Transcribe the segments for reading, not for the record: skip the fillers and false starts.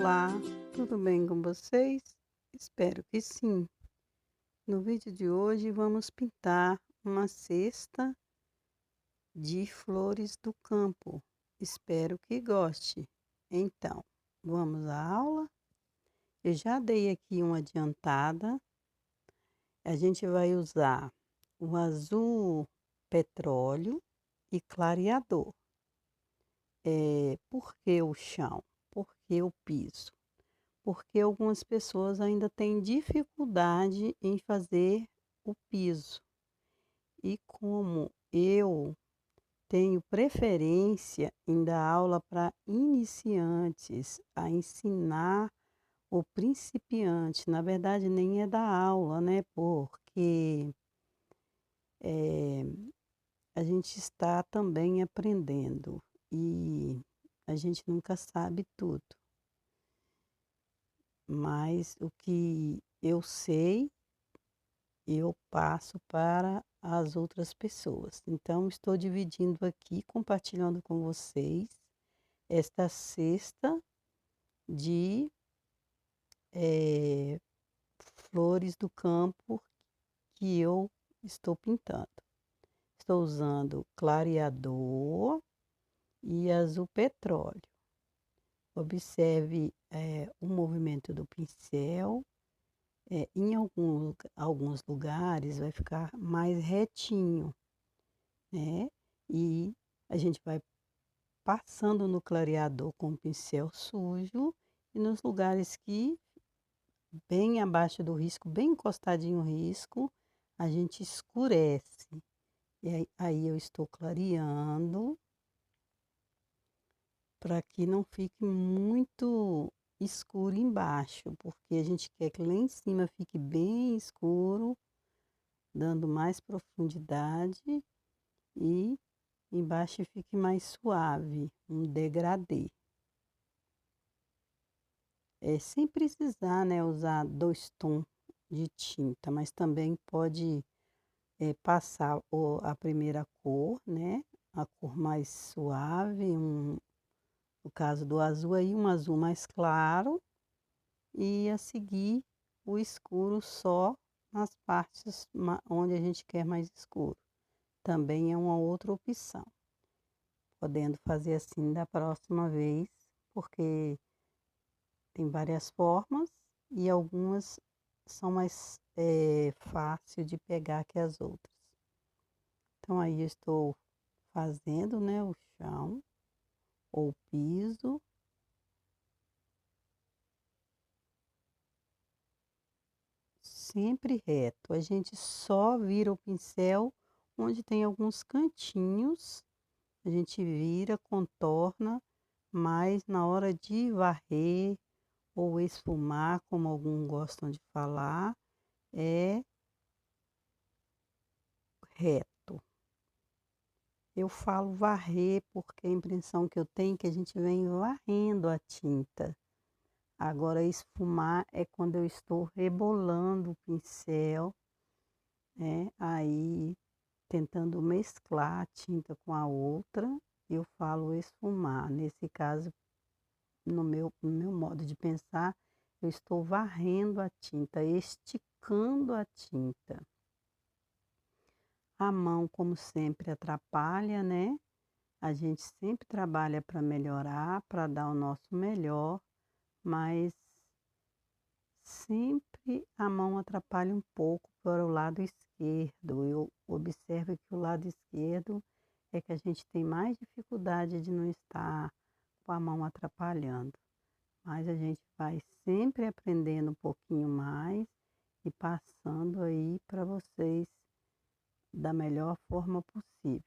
Olá, tudo bem com vocês? Espero que sim. No vídeo de hoje vamos pintar uma cesta de flores do campo. Espero que goste. Então, vamos à aula? Eu já dei aqui uma adiantada. A gente vai usar o azul petróleo e clareador. Por que o chão? Por que o piso? Porque algumas pessoas ainda têm dificuldade em fazer o piso. E como eu tenho preferência em dar aula para iniciantes, a ensinar o principiante, na verdade nem é dar aula, né? Porque eh, a gente está também aprendendo e a gente nunca sabe tudo. Mas o que eu sei eu passo para as outras pessoas. Então, estou dividindo aqui, compartilhando com vocês esta cesta de eh, flores do campo que eu estou pintando. Estou usando clareador e azul petróleo. Observe o movimento do pincel. Em alguns lugares vai ficar mais retinho, né? E a gente vai passando no clareador com o pincel sujo e nos lugares que bem abaixo do risco, bem encostadinho o risco, a gente escurece. E aí eu estou clareando para que não fique muito escuro embaixo, porque a gente quer que lá em cima fique bem escuro, dando mais profundidade e embaixo fique mais suave, um degradê. Sem precisar, né, usar 2 tons de tinta, mas também pode passar a primeira cor, né, a cor mais suave, no caso do azul aí, um azul mais claro, e a seguir o escuro só nas partes onde a gente quer mais escuro. Também é uma outra opção. Podendo fazer assim da próxima vez, porque tem várias formas e algumas são mais fácil de pegar que as outras. Então aí eu estou fazendo, né, o chão ou o piso. Sempre reto. A gente só vira o pincel onde tem alguns cantinhos. A gente vira, contorna, mas na hora de varrer ou esfumar, como alguns gostam de falar, é reto. Eu falo varrer porque a impressão que eu tenho é que a gente vem varrendo a tinta. Agora, esfumar é quando eu estou rebolando o pincel, né? Aí, tentando mesclar a tinta com a outra, eu falo esfumar. Nesse caso, no meu modo de pensar, eu estou varrendo a tinta, esticando a tinta. A mão, como sempre, atrapalha, né? A gente sempre trabalha para melhorar, para dar o nosso melhor, mas sempre a mão atrapalha um pouco para o lado esquerdo. Eu observo que o lado esquerdo é que a gente tem mais dificuldade de não estar com a mão atrapalhando. Mas a gente vai sempre aprendendo um pouquinho mais e passando aí para vocês da melhor forma possível.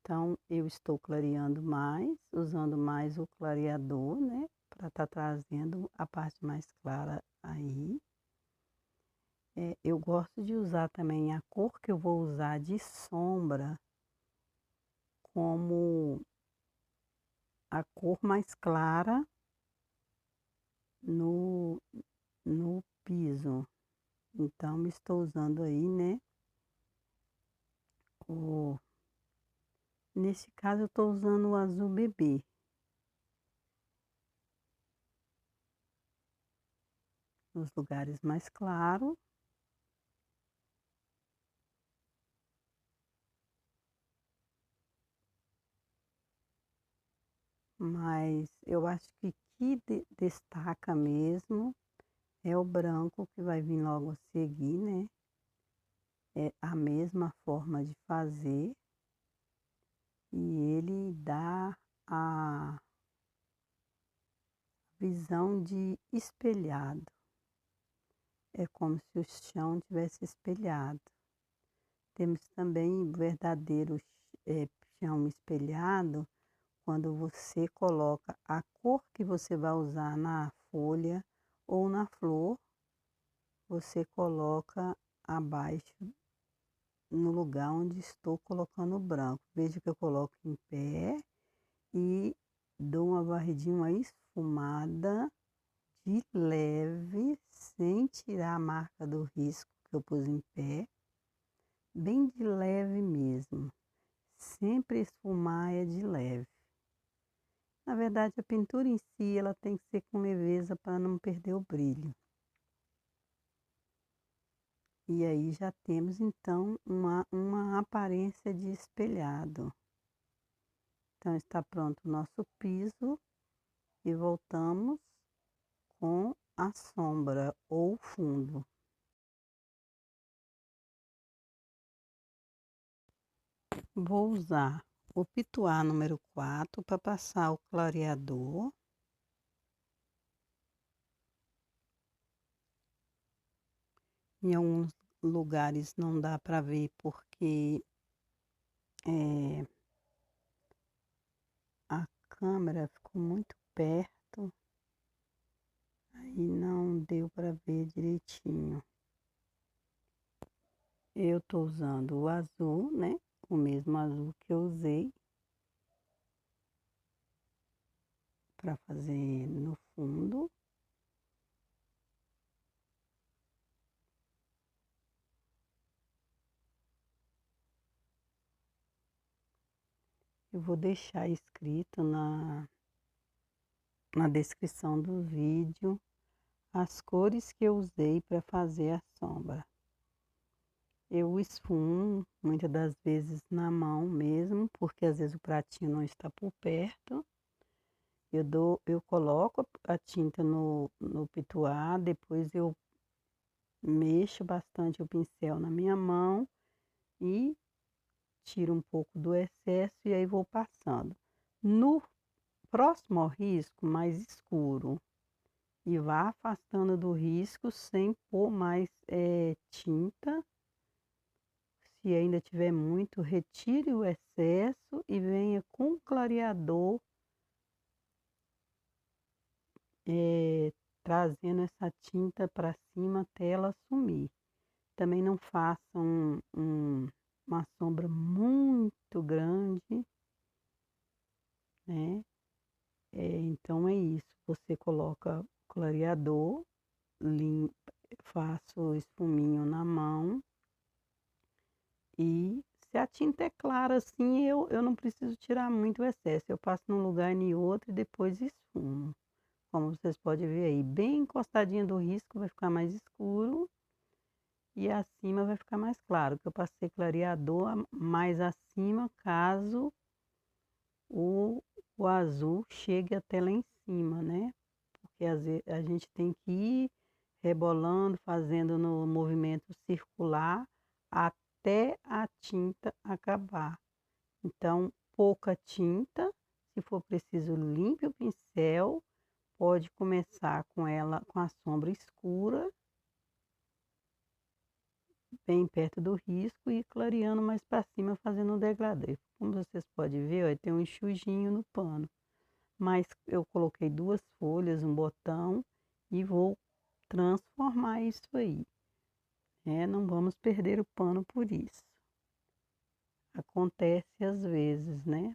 Então, eu estou clareando mais, usando mais o clareador, né? Para estar trazendo a parte mais clara aí. Eu gosto de usar também a cor que eu vou usar de sombra como a cor mais clara no, no piso. Então, estou usando aí, né? Nesse caso, eu estou usando o azul bebê. nos lugares mais claros, mas eu acho que destaca mesmo é o branco que vai vir logo a seguir, né, é a mesma forma de fazer, e ele dá a visão de espelhado, é como se o chão tivesse espelhado. Temos também o verdadeiro chão espelhado, quando você coloca a cor que você vai usar na folha ou na flor, você coloca abaixo no lugar onde estou colocando o branco. Veja que eu coloco em pé e dou uma varridinha, uma esfumada de leve, sem tirar a marca do risco que eu pus em pé, bem de leve mesmo. Sempre esfumar é de leve. Na verdade, a pintura em si, ela tem que ser com leveza para não perder o brilho. E aí já temos então uma aparência de espelhado. Então está pronto o nosso piso e voltamos com a sombra ou fundo. Vou usar o pituá número 4 para passar o clareador. Em alguns lugares não dá para ver porque a câmera ficou muito perto, aí não deu para ver direitinho. Eu estou usando o azul, né? O mesmo azul que eu usei para fazer no fundo. Eu vou deixar escrito na descrição do vídeo as cores que eu usei para fazer a sombra. Eu esfumo muitas das vezes na mão mesmo, porque às vezes o pratinho não está por perto. Eu coloco a tinta no pituá, depois eu mexo bastante o pincel na minha mão e tiro um pouco do excesso e aí vou passando. No próximo ao risco, mais escuro, e vá afastando do risco sem pôr mais tinta. Se ainda tiver muito, retire o excesso e venha com clareador, trazendo essa tinta para cima até ela sumir. Também não faça uma sombra muito grande, né? Então é isso, você coloca clareador, faço espuminho na mão e se a tinta é clara assim, eu não preciso tirar muito o excesso, eu passo num lugar e em outro e depois esfumo. Como vocês podem ver aí, bem encostadinho do risco vai ficar mais escuro e acima vai ficar mais claro, que eu passei clareador mais acima, caso o, o azul chegue até lá em cima, né? Porque às vezes a gente tem que ir rebolando, fazendo no movimento circular até a tinta acabar. Então, pouca tinta, se for preciso, limpe o pincel, pode começar com ela com a sombra escura, bem perto do risco e clareando mais para cima, fazendo um degradê. Como vocês podem ver, ó, tem um enxujinho no pano. Mas eu coloquei duas folhas, um botão e vou transformar isso aí. Não vamos perder o pano por isso. Acontece às vezes, né?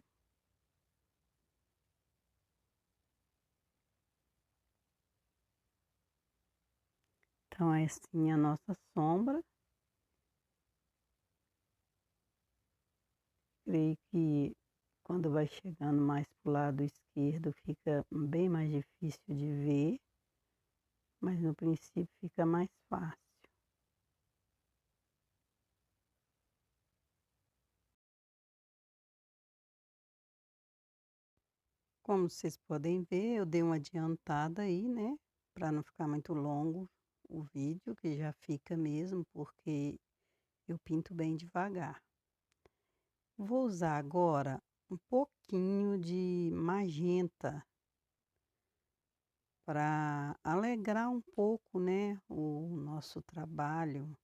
Então, é assim a nossa sombra. Creio que quando vai chegando mais para o lado esquerdo fica bem mais difícil de ver. mas no princípio fica mais fácil. Como vocês podem ver, eu dei uma adiantada aí, né, para não ficar muito longo o vídeo, que já fica mesmo, porque eu pinto bem devagar. Vou usar agora um pouquinho de magenta para alegrar um pouco, né, o nosso trabalho,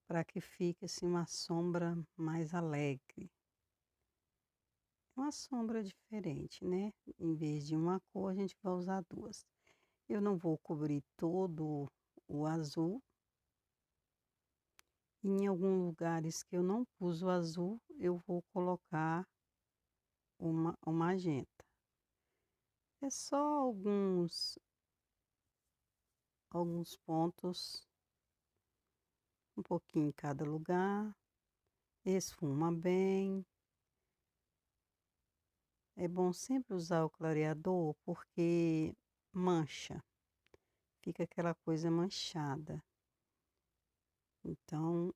para que fique assim uma sombra mais alegre. Uma sombra diferente, né? Em vez de uma cor, a gente vai usar duas. Eu não vou cobrir todo o azul. Em alguns lugares que eu não pus o azul, eu vou colocar o magenta. É só alguns pontos, um pouquinho em cada lugar. Esfuma bem. É bom sempre usar o clareador porque mancha, fica aquela coisa manchada. Então,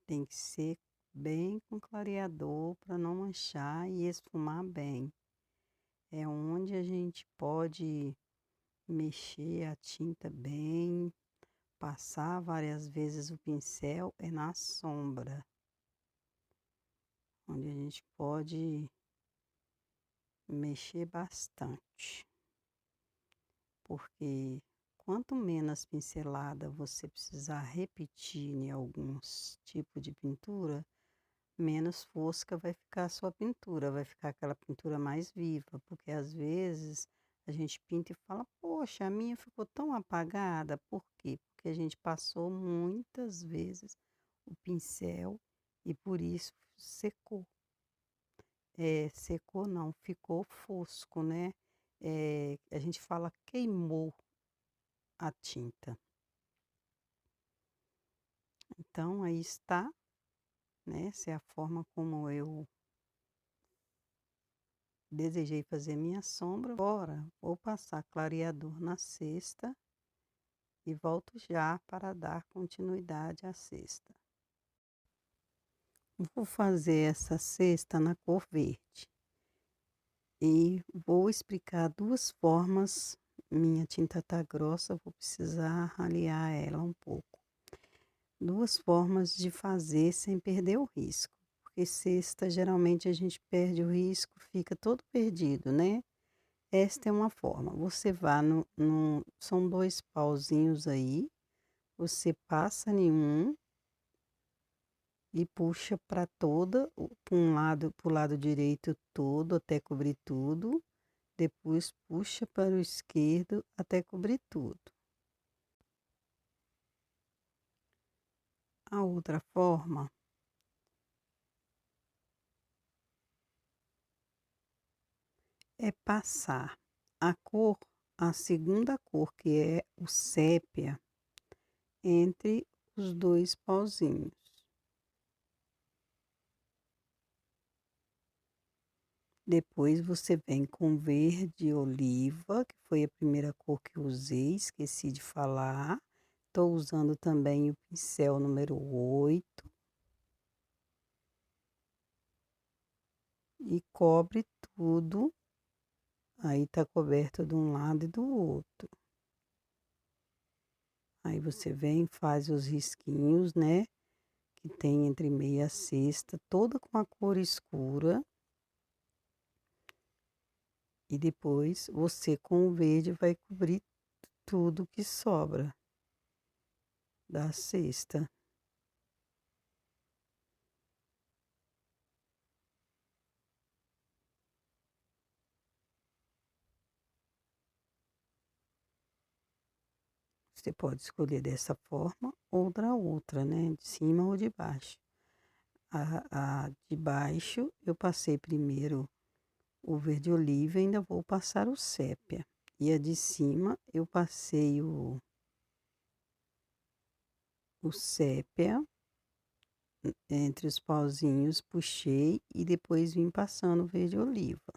tem que ser bem com clareador para não manchar e esfumar bem. É onde a gente pode mexer a tinta bem, passar várias vezes o pincel, é na sombra, onde a gente pode mexer bastante. Porque quanto menos pincelada você precisar repetir em alguns tipos de pintura, menos fosca vai ficar a sua pintura, vai ficar aquela pintura mais viva, porque às vezes a gente pinta e fala, poxa, a minha ficou tão apagada, por quê? Porque a gente passou muitas vezes o pincel e por isso secou. Secou não, ficou fosco, né? A gente fala queimou a tinta. Então, aí está, né? Essa é a forma como eu desejei fazer minha sombra. Agora, vou passar clareador na cesta e volto já para dar continuidade à cesta. Vou fazer essa cesta na cor verde e vou explicar duas formas. Minha tinta tá grossa, vou precisar ralear ela um pouco. Duas formas de fazer sem perder o risco, porque cesta geralmente a gente perde o risco, fica todo perdido, né? Esta é uma forma, você vai são dois pauzinhos aí, você passa em um e puxa para toda, para o lado direito todo, até cobrir tudo, depois puxa para o esquerdo até cobrir tudo. A outra forma é passar a segunda cor, que é o sépia, entre os dois pauzinhos. Depois você vem com verde oliva, que foi a primeira cor que eu usei, esqueci de falar. Estou usando também o pincel número 8. E cobre tudo. Aí tá coberto de um lado e do outro. Aí você vem, faz os risquinhos, né? Que tem entre meia e a cesta, toda com a cor escura. E depois você com o verde vai cobrir tudo que sobra da cesta. Você pode escolher dessa forma ou da outra, né? De cima ou de baixo. A de baixo eu passei primeiro o verde oliva e ainda vou passar o sépia. E a de cima eu passei o sépia entre os pauzinhos, puxei e depois vim passando o verde oliva.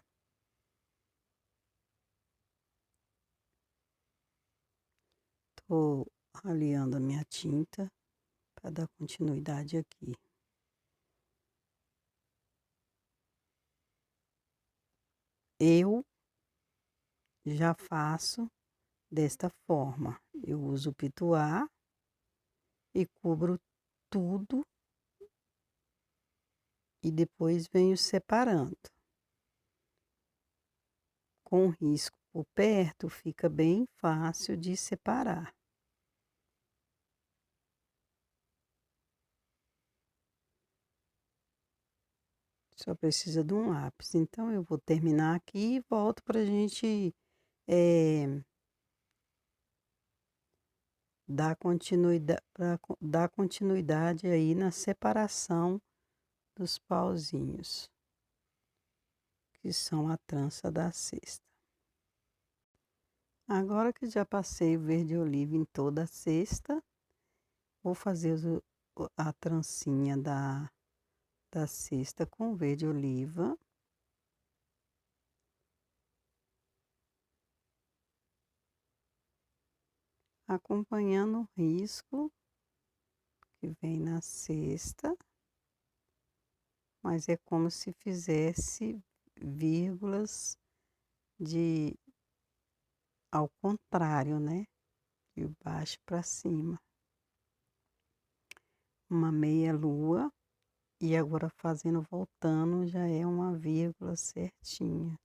Vou aliando a minha tinta para dar continuidade aqui. Eu já faço desta forma. Eu uso o pituá e cubro tudo e depois venho separando. Com o risco por perto, fica bem fácil de separar. Só precisa de um lápis. Então, eu vou terminar aqui e volto para a gente dar continuidade aí na separação dos pauzinhos, que são a trança da cesta. Agora que já passei o verde oliva em toda a cesta, vou fazer a trancinha da cesta com verde oliva. Acompanhando o risco que vem na cesta, mas é como se fizesse vírgulas ao contrário, né? De baixo para cima. Uma meia lua e agora fazendo voltando já é uma vírgula certinha.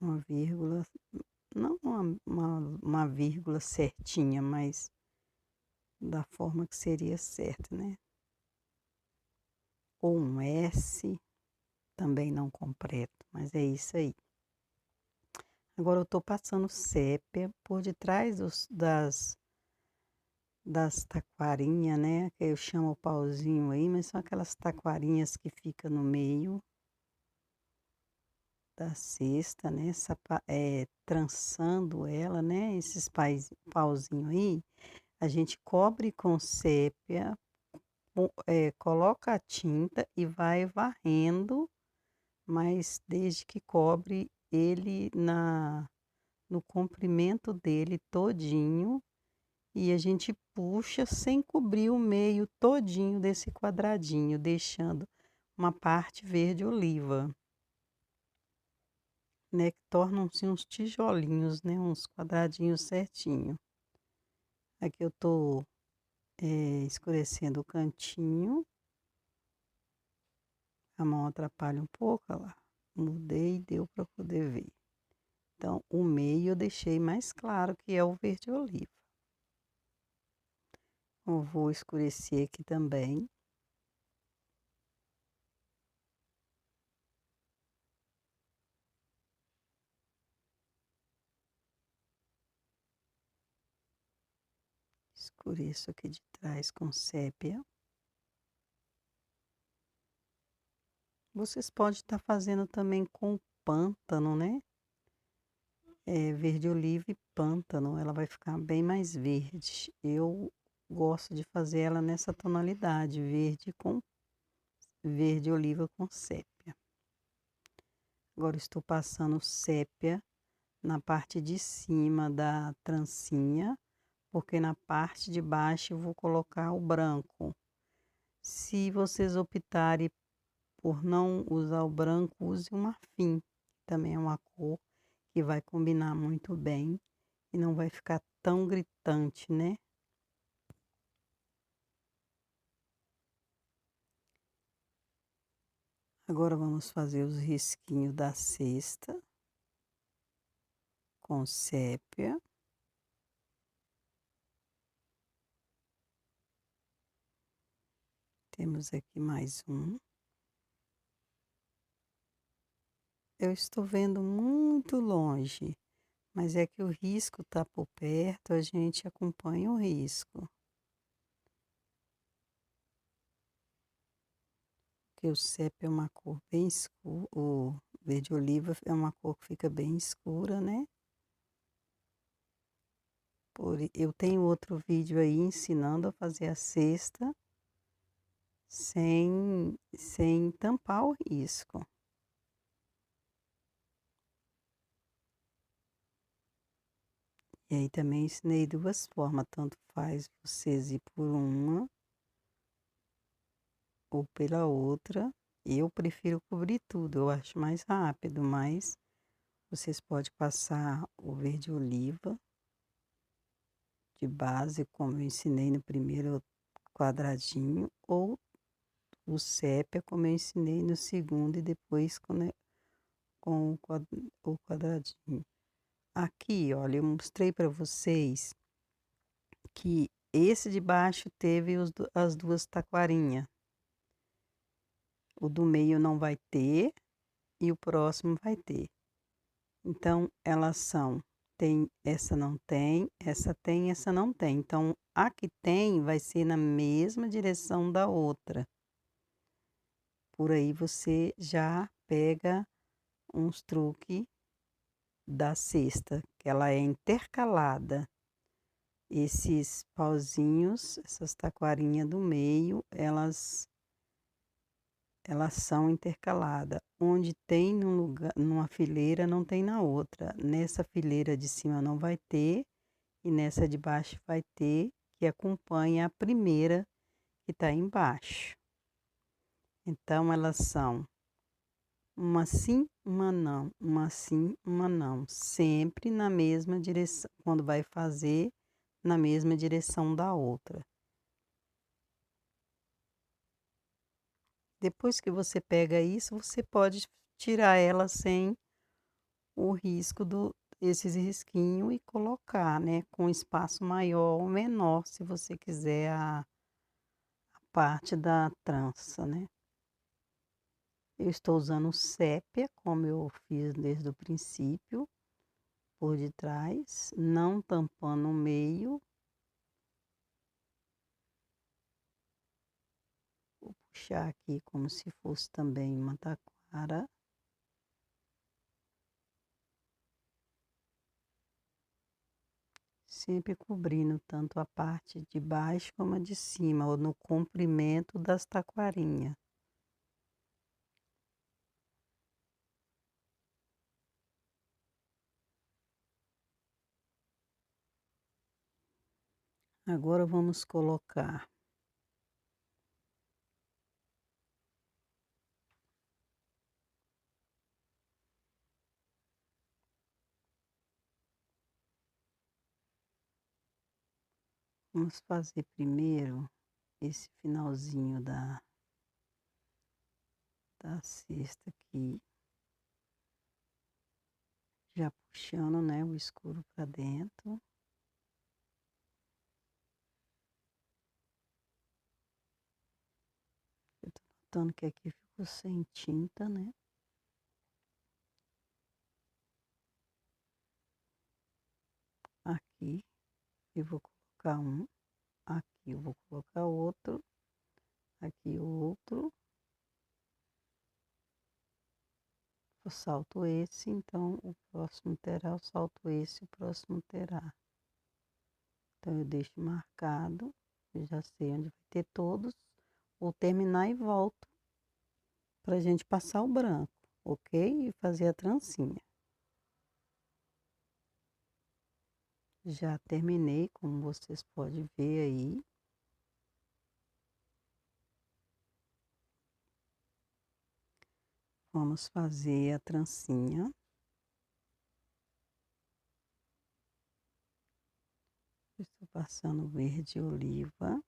Uma vírgula, não uma vírgula certinha, mas da forma que seria certa, né? Ou um S, também não completo, mas é isso aí. Agora eu tô passando sépia por detrás das taquarinhas, né? Que eu chamo o pauzinho aí, mas são aquelas taquarinhas que fica no meio da cesta, né? Trançando ela, né? Esses pauzinho aí, a gente cobre com sépia, coloca a tinta e vai varrendo, mas desde que cobre ele no comprimento dele todinho, e a gente puxa sem cobrir o meio todinho desse quadradinho, deixando uma parte verde oliva, né, que tornam-se uns tijolinhos, né, uns quadradinhos certinho. Aqui eu tô escurecendo o cantinho, a mão atrapalha um pouco, olha lá, mudei e deu para poder ver. Então, o meio eu deixei mais claro, que é o verde oliva. Eu vou escurecer aqui também. Escureço aqui de trás com sépia. Vocês podem estar fazendo também com pântano, né? Verde oliva e pântano, ela vai ficar bem mais verde. Eu gosto de fazer ela nessa tonalidade, verde oliva com sépia. Agora estou passando sépia na parte de cima da trancinha, porque na parte de baixo eu vou colocar o branco. Se vocês optarem por não usar o branco, use o marfim, também é uma cor que vai combinar muito bem e não vai ficar tão gritante, né? Agora vamos fazer os risquinhos da cesta com sépia. Temos aqui mais um. Eu estou vendo muito longe, mas é que o risco está por perto, a gente acompanha o risco. Porque o sépia é uma cor bem escura, o verde oliva é uma cor que fica bem escura, né? Eu tenho outro vídeo aí ensinando a fazer a cesta sem tampar o risco. E aí também ensinei 2 formas, tanto faz vocês ir por uma ou pela outra. Eu prefiro cobrir tudo, eu acho mais rápido, mas vocês podem passar o verde oliva de base, como eu ensinei no primeiro quadradinho, ou o sépia, como eu ensinei no segundo e depois com o quadradinho. Aqui, olha, eu mostrei para vocês que esse de baixo teve as 2 taquarinhas. O do meio não vai ter e o próximo vai ter. Então, elas são, tem, essa não tem, essa não tem. Então, a que tem vai ser na mesma direção da outra. Por aí você já pega uns truques da cesta, que ela é intercalada. Esses pauzinhos, essas taquarinhas do meio, elas são intercaladas. Onde tem num lugar, numa fileira, não tem na outra. Nessa fileira de cima não vai ter e nessa de baixo vai ter, que acompanha a primeira que está embaixo. Então elas são uma sim, uma não, uma sim, uma não, sempre na mesma direção, quando vai fazer na mesma direção da outra. Depois que você pega isso, você pode tirar ela sem o risco esses risquinhos e colocar, né, com espaço maior ou menor, se você quiser a parte da trança, né. Eu estou usando sépia, como eu fiz desde o princípio, por detrás, não tampando o meio. Vou puxar aqui como se fosse também uma taquara. Sempre cobrindo tanto a parte de baixo como a de cima, ou no comprimento das taquarinhas. Agora vamos colocar vamos fazer primeiro esse finalzinho da cesta aqui, já puxando, né, o escuro para dentro. Eu tô notando que aqui ficou sem tinta, né. Aqui eu vou colocar um, aqui eu vou colocar outro, aqui outro. Eu salto esse, então o próximo terá, eu salto esse, o próximo terá. Então eu deixo marcado, eu já sei onde vai ter todos. Vou terminar e volto pra gente passar o branco, ok? E fazer a trancinha. Já terminei, como vocês podem ver aí. Vamos fazer a trancinha. Estou passando verde oliva.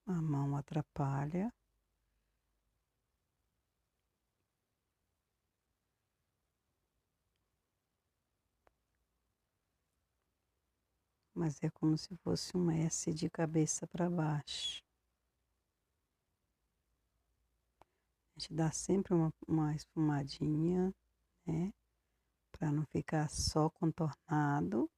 A mão atrapalha. Mas é como se fosse um S de cabeça para baixo. A gente dá sempre uma esfumadinha, né? Para não ficar só contornado.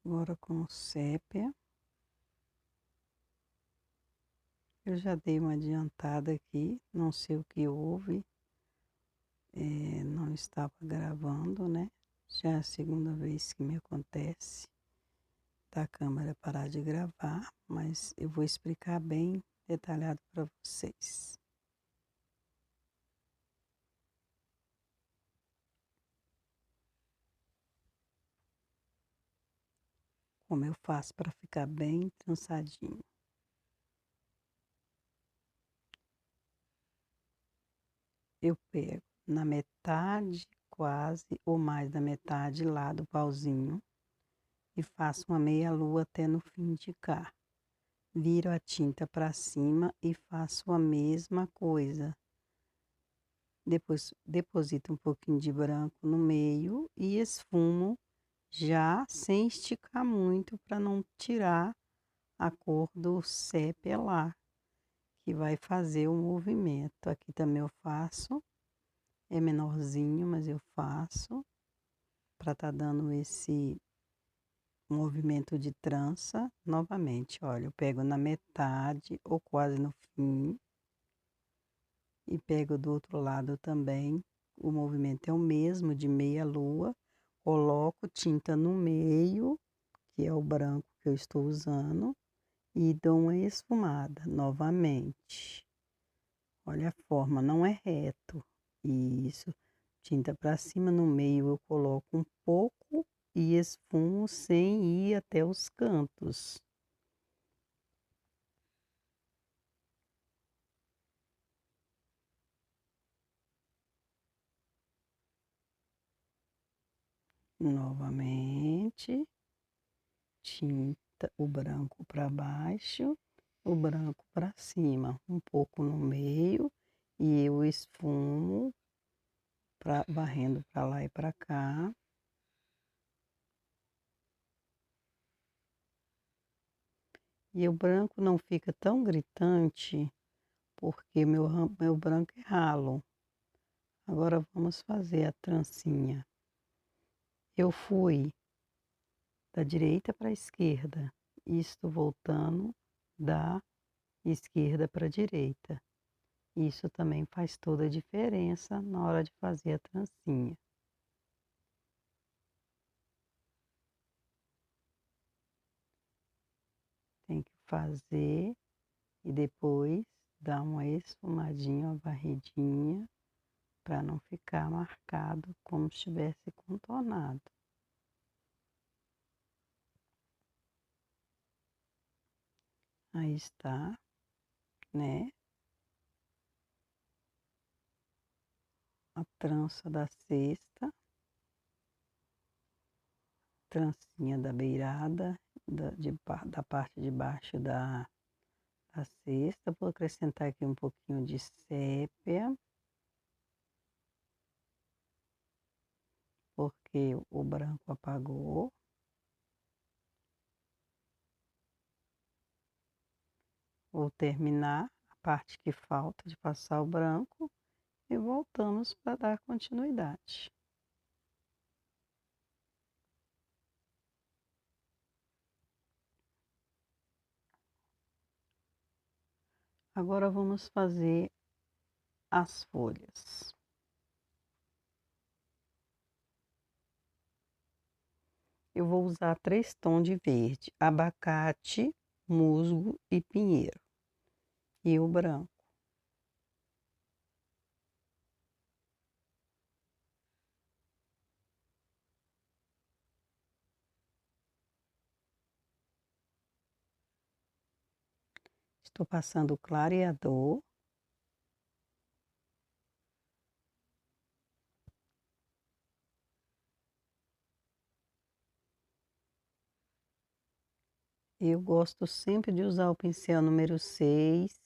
Agora com o sépia. Eu já dei uma adiantada aqui, não sei o que houve, não estava gravando, né? Já é a segunda vez que me acontece da câmera parar de gravar, mas eu vou explicar bem detalhado para vocês. Como eu faço para ficar bem trançadinho. Eu pego na metade, quase, ou mais da metade lá do pauzinho e faço uma meia lua até no fim de cá. Viro a tinta para cima e faço a mesma coisa. Depois deposito um pouquinho de branco no meio e esfumo já sem esticar muito para não tirar a cor do sépia lá, que vai fazer o movimento. Aqui também eu faço, é menorzinho, mas eu faço para estar dando esse movimento de trança novamente. Olha, eu pego na metade ou quase no fim e pego do outro lado também. O movimento é o mesmo, de meia lua. Coloco tinta no meio, que é o branco que eu estou usando, e dou uma esfumada novamente. Olha a forma, não é reto. Isso, tinta para cima, no meio eu coloco um pouco e esfumo sem ir até os cantos. Novamente, tinta, o branco para baixo, o branco para cima, um pouco no meio, e eu esfumo, varrendo para lá e para cá. E o branco não fica tão gritante, porque meu branco é ralo. Agora vamos fazer a trancinha. Eu fui da direita para a esquerda, isto voltando da esquerda para a direita. Isso também faz toda a diferença na hora de fazer a trancinha. Tem que fazer e depois dar uma esfumadinha, uma varridinha, para não ficar marcado como se tivesse contornado. Aí está, né? A trança da cesta, trancinha da beirada, da parte de baixo da cesta. Vou acrescentar aqui um pouquinho de sépia, porque o branco apagou. Vou terminar a parte que falta de passar o branco e voltamos para dar continuidade. Agora vamos fazer as folhas. Eu vou usar 3 tons de verde: abacate, musgo e pinheiro. E o branco. Estou passando o clareador. Eu gosto sempre de usar o pincel número 6.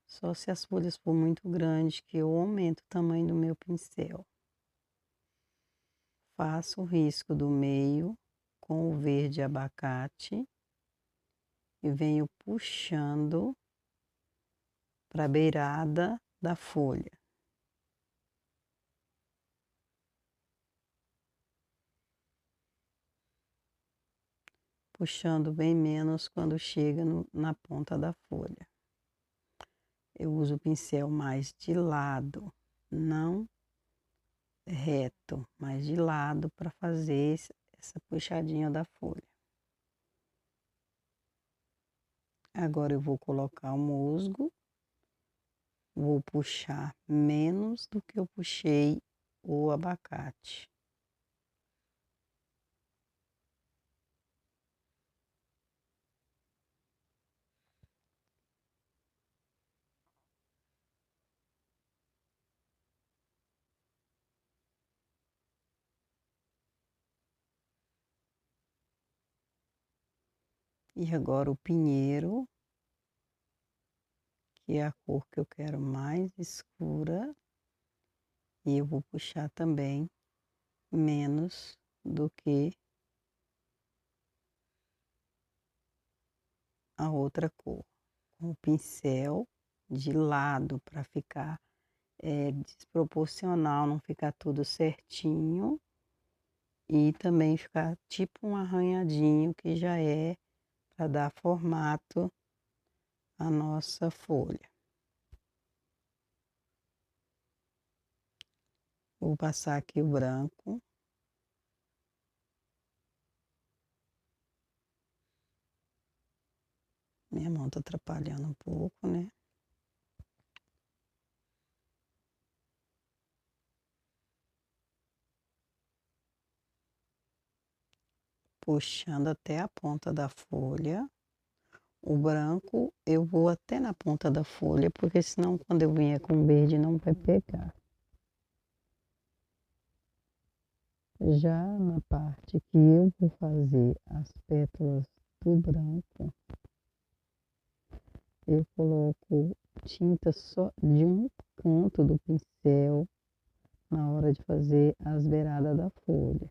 Só se as folhas for muito grandes, que eu aumento o tamanho do meu pincel. Faço o risco do meio com o verde abacate e venho puxando para a beirada da folha. Puxando bem menos quando chega na ponta da folha. Eu uso o pincel mais de lado, não reto, mas de lado para fazer essa puxadinha da folha. Agora eu vou colocar o musgo, vou puxar menos do que eu puxei o abacate. E agora o pinheiro, que é a cor que eu quero mais escura, e eu vou puxar também menos do que a outra cor. Com o pincel de lado para ficar desproporcional, não ficar tudo certinho e também ficar tipo um arranhadinho que já é para dar formato à nossa folha. Vou passar aqui o branco. Minha mão está atrapalhando um pouco, né? Puxando até a ponta da folha. O branco eu vou até na ponta da folha, porque senão quando eu vier com verde não vai pegar. Já na parte que eu vou fazer as pétalas do branco, eu coloco tinta só de um canto do pincel na hora de fazer as beiradas da folha.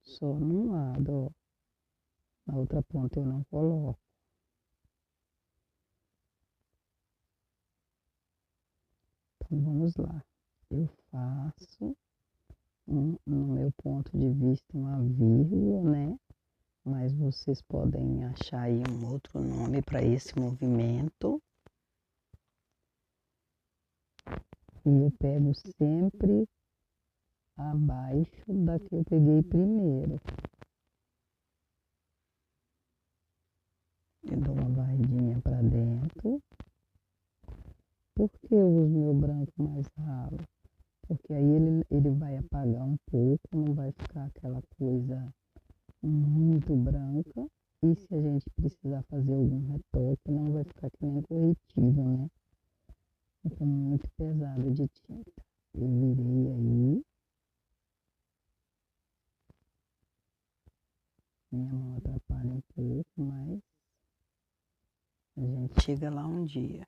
Só num lado, ó. Na outra ponta eu não coloco. Então vamos lá. Eu faço, no meu ponto de vista, uma vírgula, né? Mas vocês podem achar aí um outro nome para esse movimento. E eu pego sempre abaixo da que eu peguei primeiro. Eu dou uma varridinha para dentro. Por que eu uso meu branco mais ralo? Porque aí ele vai apagar um pouco, não vai ficar aquela coisa muito branca. E se a gente precisar fazer algum retoque, não vai ficar que nem corretivo, né? Fica muito pesado de tinta. Eu virei aí. Minha mão atrapalha um pouco, mas a gente chega lá um dia.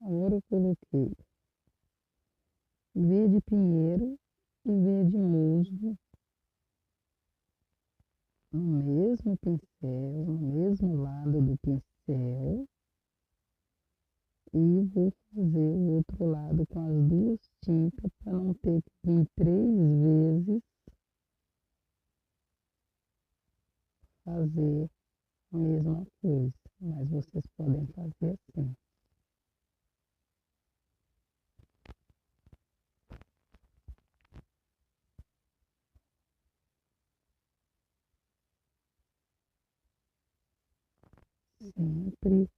Agora eu coloquei verde pinheiro e verde musgo no mesmo pincel, no mesmo lado do pincel. E vou fazer o outro lado com as duas tintas para não ter que vir 3 vezes fazer a mesma coisa. Mas vocês podem fazer assim. Sempre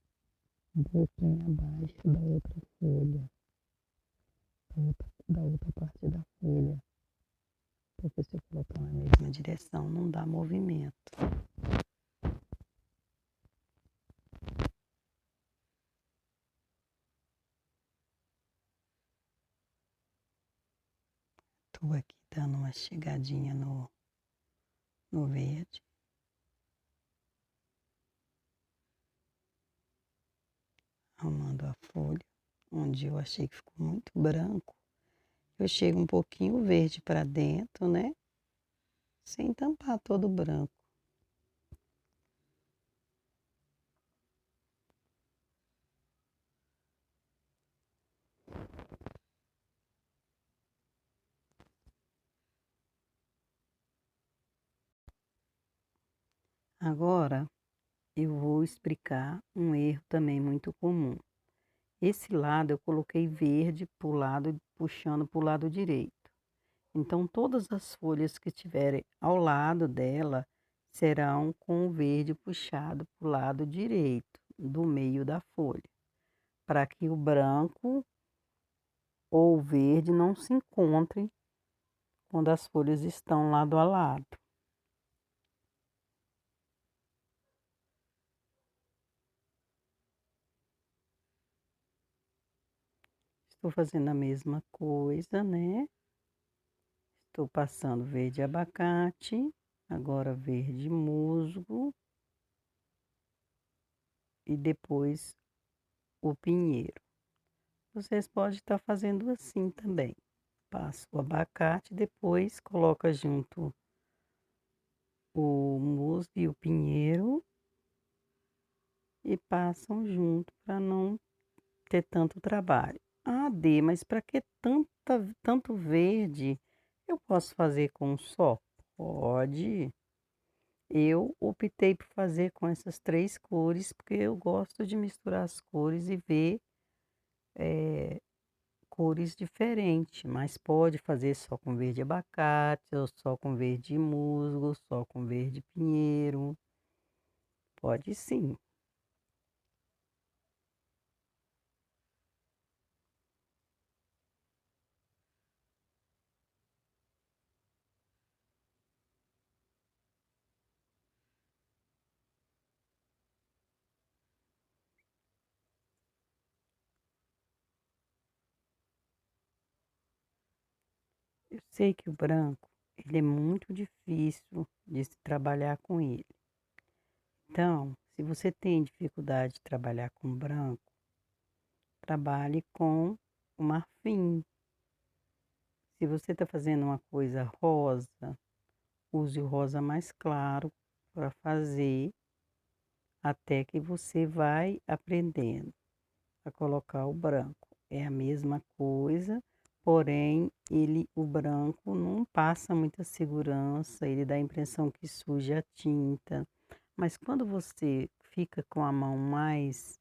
um pouquinho abaixo da outra folha, da outra parte da folha. Porque se eu colocar na mesma direção, não dá movimento. Estou aqui dando uma chegadinha no verde. Arrumando a folha, onde eu achei que ficou muito branco, Eu chego um pouquinho verde para dentro, né, sem tampar todo o branco. Agora eu vou explicar um erro também muito comum. Esse lado eu coloquei verde para o lado, puxando para o lado direito. Então, todas as folhas que tiverem ao lado dela serão com o verde puxado para o lado direito, do meio da folha, para que o branco ou o verde não se encontrem quando as folhas estão lado a lado. Estou fazendo a mesma coisa, né? Estou passando verde abacate, agora verde musgo e depois o pinheiro. Vocês podem estar fazendo assim também. Passa o abacate, depois coloca junto o musgo e o pinheiro e passam junto para não ter tanto trabalho. Ah, Dê, mas para que tanto verde? Eu posso fazer com um só? Pode. Eu optei por fazer com essas três cores porque eu gosto de misturar as cores e ver eh, cores diferentes, mas pode fazer só com verde abacate, ou só com verde musgo, só com verde pinheiro. Pode sim. Eu sei que o branco, ele é muito difícil de se trabalhar com ele. Então, se você tem dificuldade de trabalhar com branco, trabalhe com o marfim. Se você está fazendo uma coisa rosa, use o rosa mais claro para fazer, até que você vai aprendendo a colocar o branco. É a mesma coisa, porém o branco não passa muita segurança, ele dá a impressão que suja a tinta. Mas quando você fica com a mão mais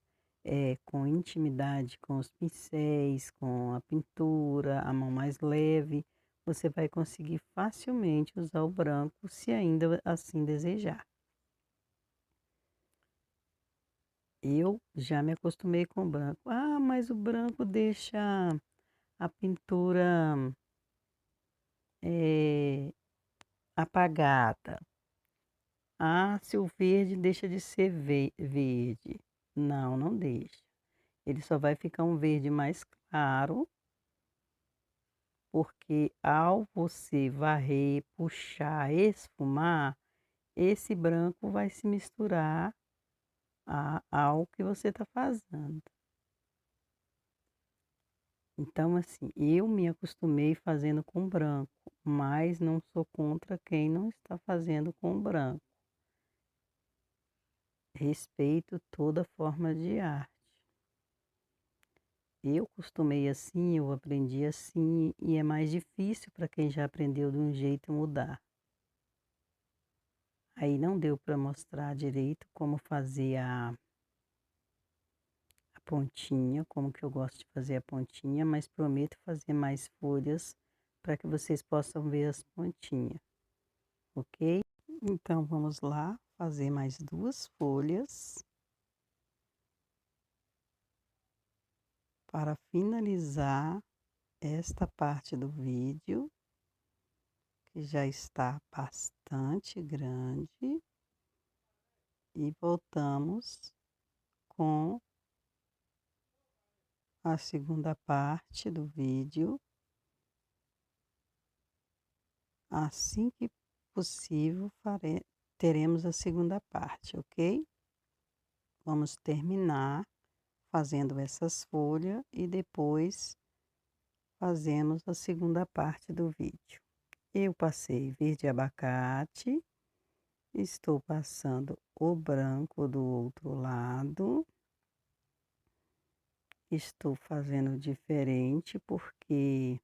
com intimidade com os pincéis, com a pintura, a mão mais leve, você vai conseguir facilmente usar o branco, se ainda assim desejar. Eu já me acostumei com o branco. Ah, mas o branco deixa a pintura apagada. Ah, se o verde deixa de ser verde. Não, não deixa. Ele só vai ficar um verde mais claro, porque ao você varrer, puxar, esfumar, esse branco vai se misturar ao que você está fazendo. Então, assim, eu me acostumei fazendo com branco, mas não sou contra quem não está fazendo com branco. Respeito toda forma de arte. Eu costumei assim, eu aprendi assim, e é mais difícil para quem já aprendeu de um jeito mudar. Aí não deu para mostrar direito como fazer a pontinha, como que eu gosto de fazer a pontinha, mas prometo fazer mais folhas para que vocês possam ver as pontinhas, ok? Então vamos lá fazer mais duas folhas para finalizar esta parte do vídeo, que já está bastante grande, e voltamos com a segunda parte do vídeo assim que possível. Teremos a segunda parte, ok? Vamos terminar fazendo essas folhas e depois fazemos a segunda parte do vídeo. Eu passei verde abacate, estou passando o branco do outro lado. Estou fazendo diferente porque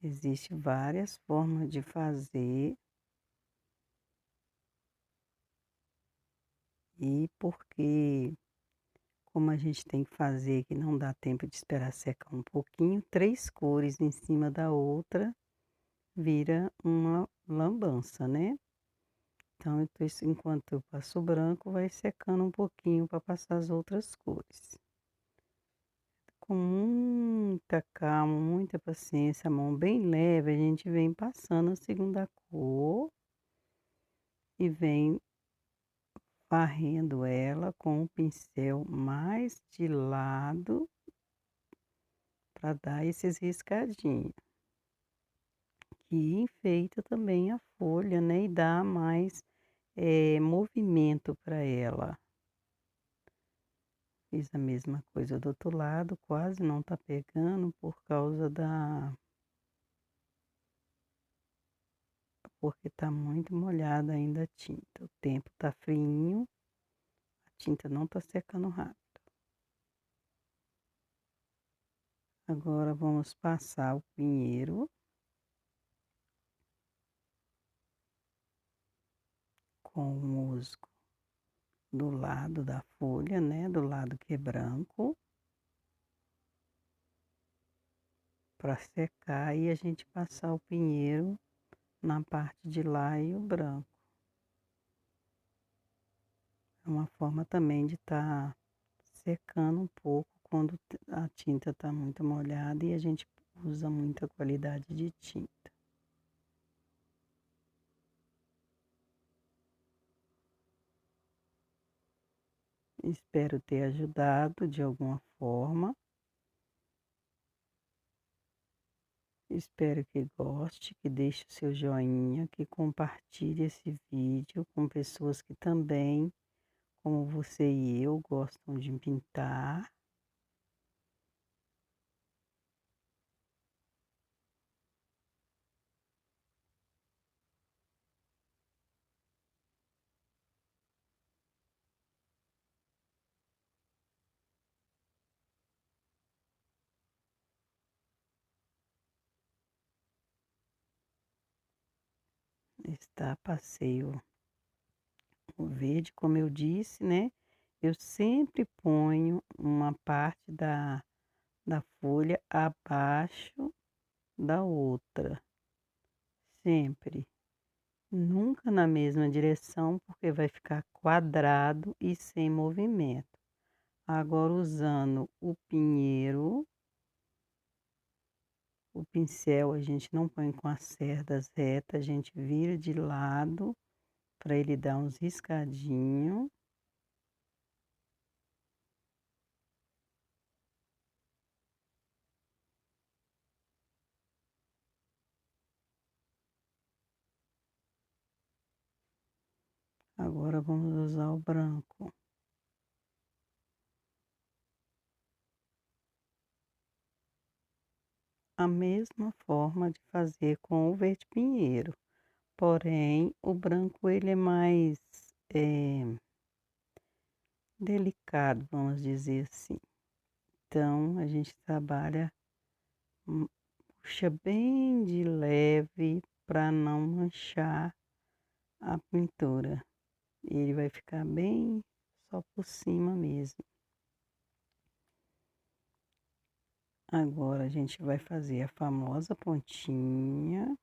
existe várias formas de fazer e porque como a gente tem que fazer que não dá tempo de esperar secar um pouquinho, 3 cores em cima da outra vira uma lambança, né. Então eu tô enquanto eu passo o branco, vai secando um pouquinho para passar as outras cores. Com muita calma, muita paciência, a mão bem leve, a gente vem passando a segunda cor e vem varrendo ela com o pincel mais de lado para dar esses riscadinhos, que enfeita também a folha, né, e dá mais, movimento para ela. Fiz a mesma coisa do outro lado, quase não tá pegando por causa da porque tá muito molhada ainda a tinta. O tempo tá friinho, a tinta não tá secando rápido. Agora vamos passar o pinheiro com o musgo do lado da folha, né, do lado que é branco, para secar e a gente passar o pinheiro na parte de lá e o branco. É uma forma também de estar secando um pouco quando a tinta está muito molhada e a gente usa muita qualidade de tinta. Espero ter ajudado de alguma forma. Espero que goste, que deixe o seu joinha, que compartilhe esse vídeo com pessoas que também, como você e eu, gostam de pintar. Está passeio o verde, como eu disse, né? Eu sempre ponho uma parte da folha abaixo da outra, sempre. Nunca na mesma direção, porque vai ficar quadrado e sem movimento. Agora, usando o pinheiro, o pincel a gente não põe com as cerdas retas, a gente vira de lado para ele dar uns riscadinhos. Agora vamos usar o branco. A mesma forma de fazer com o verde pinheiro, porém o branco ele é mais delicado, vamos dizer assim. Então a gente trabalha, hum, puxa bem de leve para não manchar a pintura. Ele vai ficar bem só por cima mesmo. Agora a gente vai fazer a famosa pontinha.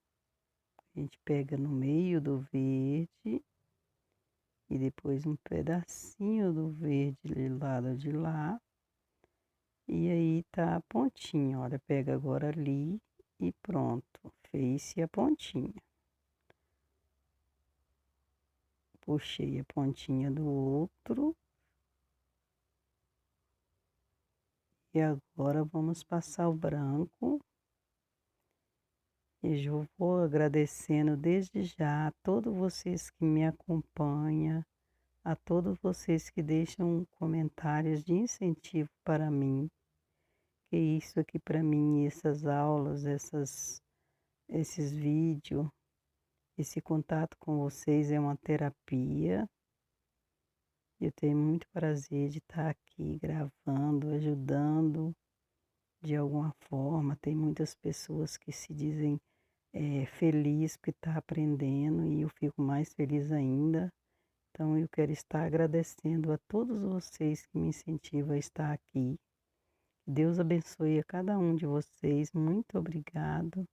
A gente pega no meio do verde e depois um pedacinho do verde do lado de lá. E aí tá a pontinha, olha, pega agora ali e pronto, fez-se a pontinha. Puxei a pontinha do outro. E agora vamos passar o branco. E eu vou agradecendo desde já a todos vocês que me acompanham, a todos vocês que deixam comentários de incentivo para mim, porque isso aqui para mim, essas aulas, esses vídeos, esse contato com vocês é uma terapia. Eu tenho muito prazer de estar aqui gravando, ajudando de alguma forma. Tem muitas pessoas que se dizem feliz porque está aprendendo e eu fico mais feliz ainda. Então eu quero estar agradecendo a todos vocês que me incentivam a estar aqui. Deus abençoe a cada um de vocês. Muito obrigado.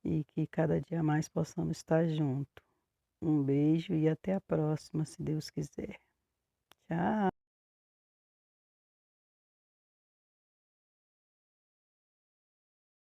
E que cada dia mais possamos estar juntos. Um beijo e até a próxima, se Deus quiser. Tchau.